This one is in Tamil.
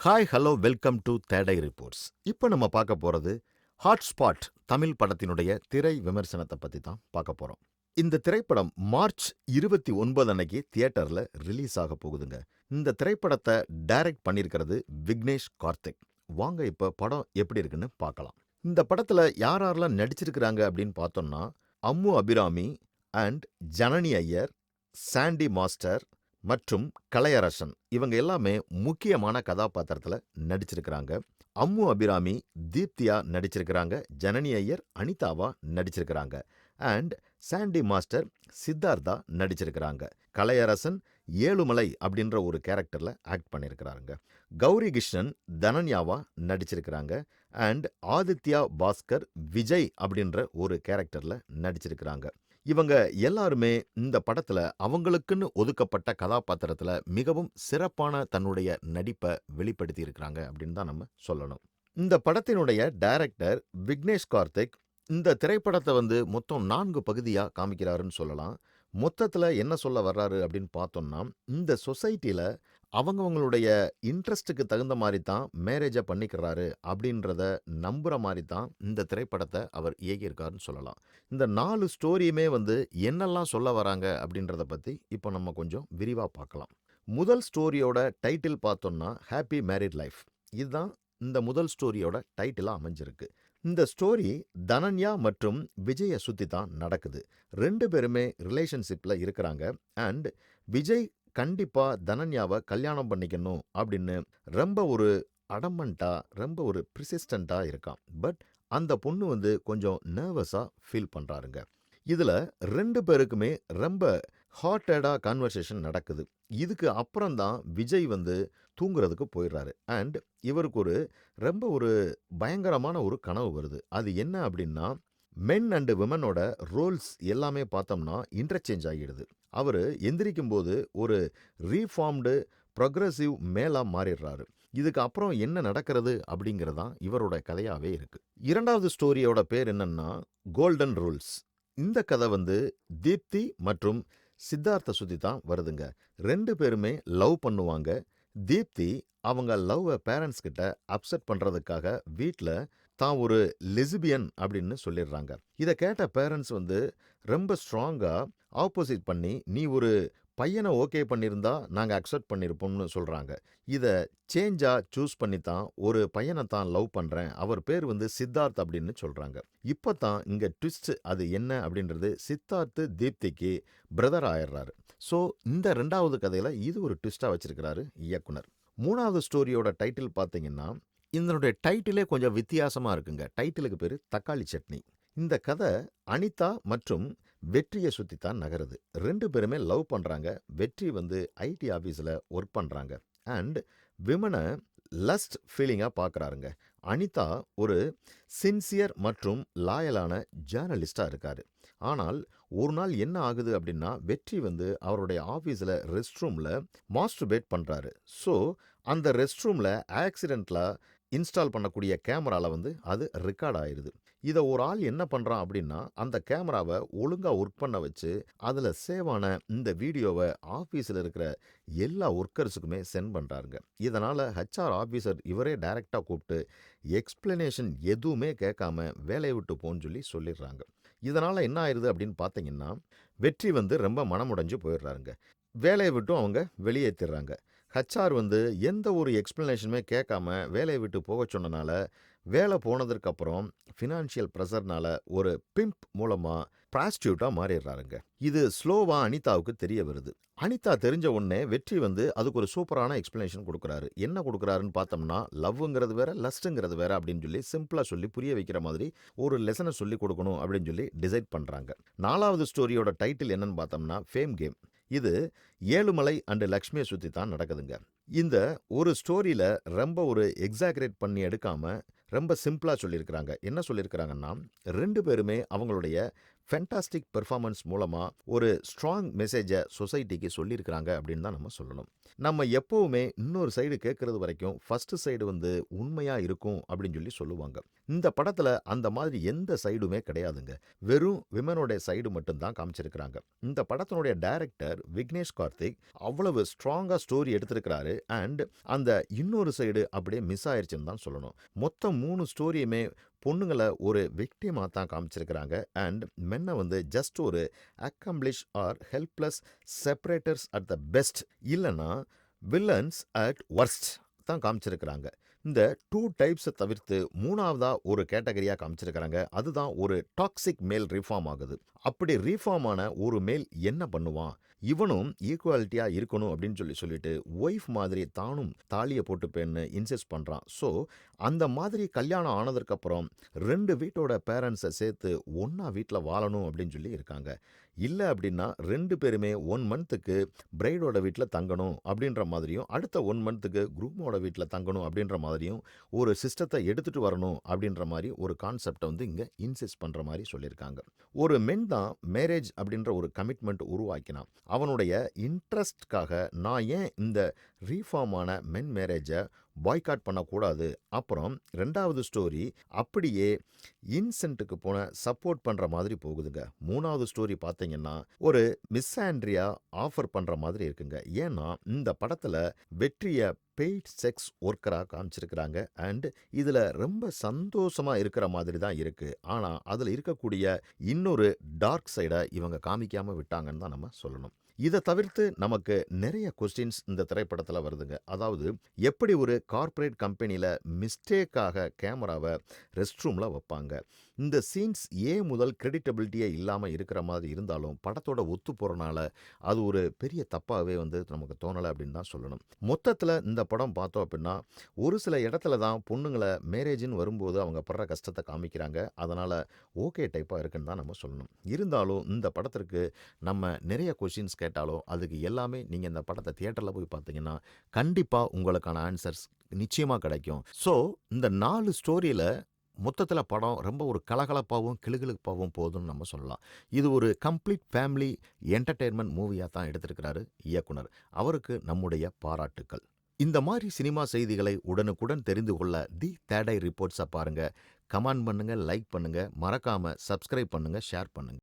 Hi hello welcome to today reports. இப்போ நம்ம பார்க்க போகிறது ஹாட்ஸ்பாட் தமிழ் படத்தினுடைய திரை விமர்சனத்தை பற்றி தான் பார்க்க போகிறோம். இந்த திரைப்படம் மார்ச் 29 அன்னைக்கு தியேட்டரில் ரிலீஸ் ஆக போகுதுங்க. இந்த திரைப்படத்தை டைரக்ட் பண்ணியிருக்கிறது விக்னேஷ் கார்த்திக். வாங்க இப்போ படம் எப்படி இருக்குன்னு பார்க்கலாம். இந்த படத்தில் யாரெல்லாம் நடிச்சிருக்கிறாங்க அப்படின்னு பார்த்தோம்னா அம்மு அபிராமி அண்ட் ஜனனி ஐயர், சாண்டி மாஸ்டர் மற்றும் கலையரசன் இவங்க எல்லாமே முக்கியமான கதாபாத்திரத்தில் நடிச்சிருக்கிறாங்க. அம்மு அபிராமி தீப்தியா நடிச்சிருக்கிறாங்க. ஜனனி ஐயர் அனிதாவா நடிச்சிருக்கிறாங்க. அண்ட் சாண்டி மாஸ்டர் சித்தார்த்தா நடிச்சிருக்கிறாங்க. கலையரசன் ஏழுமலை அப்படின்ற ஒரு கேரக்டர்ல ஆக்ட் பண்ணியிருக்கிறாங்க. கௌரி கிருஷ்ணன் தனன்யாவா நடிச்சிருக்கிறாங்க. அண்ட் ஆதித்யா பாஸ்கர் விஜய் அப்படின்ற ஒரு கேரக்டர்ல நடிச்சிருக்கிறாங்க. இவங்க எல்லாருமே இந்த படத்துல அவங்களுக்குன்னு ஒதுக்கப்பட்ட கதாபாத்திரத்துல மிகவும் சிறப்பான தன்னுடைய நடிப்பை வெளிப்படுத்தி இருக்கிறாங்க அப்படின்னு தான் நம்ம சொல்லணும். இந்த படத்தினுடைய டைரக்டர் விக்னேஷ் கார்த்திக் இந்த திரைப்படத்தை மொத்தம் 4 பகுதியா காமிக்கிறாருன்னு சொல்லலாம். மொத்தத்துல என்ன சொல்ல வர்றாரு அப்படின்னு பார்த்தோம்னா, இந்த சொசைட்டில அவங்கவங்களுடைய இன்ட்ரெஸ்ட்டுக்கு தகுந்த மாதிரி தான் மேரேஜை பண்ணிக்கிறாரு அப்படின்றத நம்புற மாதிரி தான் இந்த திரைப்படத்தை அவர் இயக்கியிருக்காருன்னு சொல்லலாம். இந்த 4 ஸ்டோரியுமே என்னெல்லாம் சொல்ல வராங்க அப்படின்றத பற்றி இப்போ நம்ம கொஞ்சம் விரிவாக பார்க்கலாம். முதல் ஸ்டோரியோட டைட்டில் பார்த்தோம்னா ஹாப்பி மேரிட் லைஃப். இதுதான் இந்த முதல் ஸ்டோரியோட டைட்டிலாக அமைஞ்சிருக்கு. இந்த ஸ்டோரி தனன்யா மற்றும் விஜயை சுற்றி தான் நடக்குது. 2 பேருமே ரிலேஷன்ஷிப்பில் இருக்கிறாங்க. அண்ட் விஜய் கண்டிப்பாக தனன்யாவை கல்யாணம் பண்ணிக்கணும் அப்படின்னு ரொம்ப ஒரு அடமண்டா, ரொம்ப ஒரு ப்ரிசிஸ்டண்ட்டாக இருக்கான். பட் அந்த பொண்ணு கொஞ்சம் நர்வஸாக ஃபீல் பண்ணுறாருங்க. இதில் 2 பேருக்குமே ரொம்ப ஹாட்டடாக கான்வர்சேஷன் நடக்குது. இதுக்கு அப்புறம் தான் விஜய் தூங்குறதுக்கு போயிடுறாரு. அண்ட் இவருக்கு ரொம்ப ஒரு பயங்கரமான ஒரு கனவு வருது. அது என்ன அப்படின்னா, மென் அண்டு விமனோட ரோல்ஸ் எல்லாமே பார்த்தோம்னா இன்டர்சேஞ்ச் ஆகிடுது. அவர் எந்திரிக்கும் போது ஒரு ரீஃபார்ம்டு ப்ரொக்ரெசிவ் மேலா மாறிடுறாரு. இதுக்கு அப்புறம் என்ன நடக்கிறது அப்படிங்கிறதான் இவரோட கதையாகவே இருக்கு. 2வது ஸ்டோரியோட பேர் என்னன்னா கோல்டன் ரூல்ஸ். இந்த கதை தீப்தி மற்றும் சித்தார்த்த சுற்றி தான் வருதுங்க. 2 பேருமே லவ் பண்ணுவாங்க. தீப்தி அவங்க லவ்வை பேரண்ட்ஸ் கிட்ட அப்செட் பண்ணுறதுக்காக வீட்டில் தான் ஒரு லெஸ்பியன் அப்படின்னு சொல்லிடுறாங்க. இதை கேட்ட பேரண்ட்ஸ் ரொம்ப ஸ்ட்ராங்காக ஆப்போசிட் பண்ணி, நீ ஒரு பையனை ஓகே பண்ணியிருந்தா நாங்கள் அக்செப்ட் பண்ணியிருப்போம்னு சொல்கிறாங்க. இதை சேஞ்சாக சூஸ் பண்ணி தான் ஒரு பையனை தான் லவ் பண்ணுறேன், அவர் பேர் சித்தார்த் அப்படின்னு சொல்கிறாங்க. இப்போ தான் இங்கே ட்விஸ்ட் அது என்ன அப்படின்றது, சித்தார்த்து தீப்திக்கு பிரதர் ஆயிடுறாரு. ஸோ இந்த 2வது கதையில் இது ஒரு ட்விஸ்ட்டாக வச்சிருக்கிறாரு இயக்குனர். 3வது ஸ்டோரியோட டைட்டில் பார்த்தீங்கன்னா, இதனுடைய டைட்டிலே கொஞ்சம் வித்தியாசமாக இருக்குங்க. டைட்டிலுக்கு பேர் தக்காளி சட்னி. இந்த கதை அனிதா மற்றும் வெற்றியை சுற்றி தான் நகருது. 2 பேருமே லவ் பண்ணுறாங்க. வெற்றி ஐடி ஆஃபீஸில் ஒர்க் பண்ணுறாங்க. அண்ட் விமனை லஸ்ட் ஃபீலிங்காக பார்க்குறாருங்க. அனிதா ஒரு சின்சியர் மற்றும் லாயலான ஜேர்னலிஸ்டாக இருக்கார். ஆனால் ஒரு நாள் என்ன ஆகுது அப்படின்னா, வெற்றி அவருடைய ஆஃபீஸில் ரெஸ்ட் ரூமில் மாஸ்டர்பேட் பண்ணுறாரு. ஸோ அந்த ரெஸ்ட் ரூமில் ஆக்சிடெண்ட்டில் இன்ஸ்டால் பண்ணக்கூடிய கேமராவில் அது ரெக்கார்ட் ஆயிடுது. இதை ஒரு ஆள் என்ன பண்ணுறான் அப்படின்னா, அந்த கேமராவை ஒழுங்காக ஒர்க் பண்ண வச்சு அதில் சேவ் ஆன இந்த வீடியோவை ஆஃபீஸில் இருக்கிற எல்லா ஒர்க்கர்ஸுக்குமே சென்ட் பண்ணுறாருங்க. இதனால் ஹெச்ஆர் ஆஃபீஸர் இவரே டைரெக்டாக கூப்பிட்டு எக்ஸ்பிளனேஷன் எதுவுமே கேட்காம வேலையை விட்டு போன்னு சொல்லிடுறாங்க. இதனால் என்ன ஆயிடுது அப்படின்னு பார்த்தீங்கன்னா, வெற்றி ரொம்ப மனமுடைஞ்சு போயிடுறாருங்க. வேலையை விட்டும் அவங்க வெளியேற்றிடுறாங்க. ஹெச்ஆர் எந்த ஒரு எக்ஸ்பிளனேஷனுமே கேட்காம வேலையை விட்டு போக சொன்னனால, வேலை போனதுக்கப்புறம் ஃபினான்ஷியல் ப்ரெஷர்னால ஒரு பிம்ப் மூலமாக ப்ராஸ்டியூட்டாக மாறிடுறாருங்க. இது ஸ்லோவாக அனிதாவுக்கு தெரிய வருது. அனிதா தெரிஞ்ச உடனே வெற்றி அதுக்கு ஒரு சூப்பரான எக்ஸ்பிளனேஷன் கொடுக்குறாரு. என்ன கொடுக்குறாருன்னு பார்த்தோம்னா, லவ்ங்கிறது வேற, லஸ்ட்டுங்கிறது வேற அப்படின்னு சிம்பிளாக சொல்லி புரிய வைக்கிற மாதிரி ஒரு லெசனை சொல்லி கொடுக்கணும் அப்படின்னு டிசைட் பண்ணுறாங்க. 4வது ஸ்டோரியோட டைட்டில் என்னன்னு பார்த்தோம்னா ஃபேம் கேம். இது ஏழுமலை அண்டு லக்ஷ்மியை சுற்றி தான் நடக்குதுங்க. இந்த ஒரு ஸ்டோரியில் ரொம்ப ஒரு எக்ஸாகரேட் பண்ணி எடுக்காமல் ரொம்ப சிம்பிளாக சொல்லியிருக்கிறாங்க. என்ன சொல்லியிருக்கிறாங்கன்னா, 2 பேருமே அவங்களுடைய ஃபென்டாஸ்டிக் பெர்ஃபார்மன்ஸ் மூலமா ஒரு ஸ்ட்ராங் மெசேஜை சொசைட்டிக்கு சொல்லியிருக்கிறாங்க அப்படின்னு தான் நம்ம சொல்லணும். நம்ம எப்பவுமே இன்னொரு சைடு கேட்கறது வரைக்கும் ஃபர்ஸ்ட் சைடு வந்து உண்மையா இருக்கும் அப்படின்னு சொல்லுவாங்க. இந்த படத்துல அந்த மாதிரி எந்த சைடுமே கிடையாதுங்க. வெறும் விமனோட சைடு மட்டும் தான் காமிச்சிருக்கிறாங்க. இந்த படத்தினுடைய டைரக்டர் விக்னேஷ் கார்த்திக் அவ்வளவு ஸ்ட்ராங்கா ஸ்டோரி எடுத்திருக்கிறாரு. அண்ட் அந்த இன்னொரு சைடு அப்படியே மிஸ் ஆயிருச்சுன்னு தான் சொல்லணும். மொத்தம் 3 ஸ்டோரியுமே பொண்ணுங்கள ஒரு விக்டிமா தான் காமிச்சிருக்கிறாங்க. அண்ட் மென்ன வந்து ஜஸ்ட் ஒரு accomplice or helpless separators at the best, இல்லைன்னா வில்லன்ஸ் அட் வர்ஸ்ட் தான் காமிச்சிருக்கிறாங்க. இந்த 2 டைப்ஸை தவிர்த்து 3வதா ஒரு கேட்டகரியா காமிச்சிருக்கிறாங்க. அதுதான் ஒரு டாக்ஸிக் மேல் ரீஃபார்ம் ஆகுது. அப்படி ரீஃபார்ம் ஆன ஒரு மேல் என்ன பண்ணுவான், இவனும் ஈக்குவாலிட்டியா இருக்கணும் அப்படின்னு சொல்லிட்டு ஒய்ஃப் மாதிரி தானும் தாலியை போட்டுப்பேன்னு இன்சிஸ்ட் பண்றான். ஸோ அந்த மாதிரி கல்யாணம் ஆனதுக்கப்புறம் 2 வீட்டோட பேரண்ட்ஸை சேர்த்து ஒன்றா வீட்டில் வாழணும் அப்படின்னு இருக்காங்க. இல்லை அப்படின்னா 2 பேருமே 1 மந்த்துக்கு பிரைடோட வீட்டில் தங்கணும் அப்படின்ற மாதிரியும், அடுத்த 1 மந்த்துக்கு குரூமோட வீட்டில் தங்கணும் அப்படின்ற மாதிரியும் ஒரு சிஸ்டத்தை எடுத்துட்டு வரணும் அப்படின்ற மாதிரி ஒரு கான்செப்டை வந்து இங்கே இன்சிஸ்ட் பண்ணுற மாதிரி சொல்லியிருக்காங்க. ஒரு மென் தான் மேரேஜ் அப்படின்ற ஒரு கமிட்மெண்ட் உருவாக்கினான். அவனுடைய இன்ட்ரெஸ்ட்காக நான் ஏன் இந்த ரீஃபார்மான மென் மேரேஜை பாய்காட் பண்ணக்கூடாது. அப்புறம் 2வது ஸ்டோரி அப்படியே இன்சென்ட்டுக்கு போன சப்போர்ட் பண்ணுற மாதிரி போகுதுங்க. 3வது ஸ்டோரி பார்த்தீங்கன்னா ஒரு மிஸ் ஆண்ட்ரியா ஆஃபர் பண்ணுற மாதிரி இருக்குங்க. ஏன்னா இந்த படத்தில் வெற்றியை பெய்ட் செக்ஸ் ஒர்க்கரா காமிச்சிருக்கிறாங்க. அண்ட் இதில் ரொம்ப சந்தோஷமா இருக்கிற மாதிரி தான் இருக்கு. ஆனால் அதில் இருக்கக்கூடிய இன்னொரு டார்க் சைடை இவங்க காமிக்காம விட்டாங்கன்னு தான் நம்ம சொல்லணும். இதை தவிர்த்து நமக்கு நிறைய கொஸ்டின்ஸ் இந்த திரைப்படத்தில் வருதுங்க. அதாவது எப்படி ஒரு கார்ப்பரேட் கம்பெனியில் மிஸ்டேக்காக கேமராவை ரெஸ்ட் ரூமில் வைப்பாங்க. இந்த சீன்ஸ் முதல் கிரெடிட்டபிலிட்டியே இல்லாமல் இருக்கிற மாதிரி இருந்தாலும் படத்தோட ஒத்து போகிறனால அது ஒரு பெரிய தப்பாகவே வந்து நமக்கு தோணலை அப்படின்னு தான் சொல்லணும். மொத்தத்தில் இந்த படம் பார்த்தோம் அப்படின்னா ஒரு சில இடத்துல தான் பொண்ணுங்களை மேரேஜின்னு வரும்போது அவங்க படுற கஷ்டத்தை காமிக்கிறாங்க. அதனால் ஓகே டைப்பாக இருக்குன்னு தான் நம்ம சொல்லணும். இருந்தாலும் இந்த படத்திற்கு நம்ம நிறைய கொஷின்ஸ் கேட்டாலும் அதுக்கு எல்லாமே நீங்கள் இந்த படத்தை தியேட்டரில் போய் பார்த்தீங்கன்னா கண்டிப்பாக உங்களுக்கான ஆன்சர்ஸ் நிச்சயமாக கிடைக்கும். ஸோ இந்த 4 ஸ்டோரியில் மொத்தத்தில் படம் ரொம்ப ஒரு கலகலப்பாகவும் கிளுகிளுப்பாகவும் போகுதுன்னு நம்ம சொல்லலாம். இது ஒரு கம்ப்ளீட் ஃபேமிலி என்டர்டெயின்மெண்ட் மூவியாக தான் எடுத்திருக்கிறாரு இயக்குனர். அவருக்கு நம்முடைய பாராட்டுக்கள். இந்த மாதிரி சினிமா செய்திகளை உடனுக்குடன் தெரிந்து கொள்ள தி தேர்ட் ஐ ரிப்போர்ட்ஸை பாருங்க. கமெண்ட் பண்ணுங்க, லைக் பண்ணுங்க, மறக்காம சப்ஸ்கிரைப் பண்ணுங்க, ஷேர் பண்ணுங்க.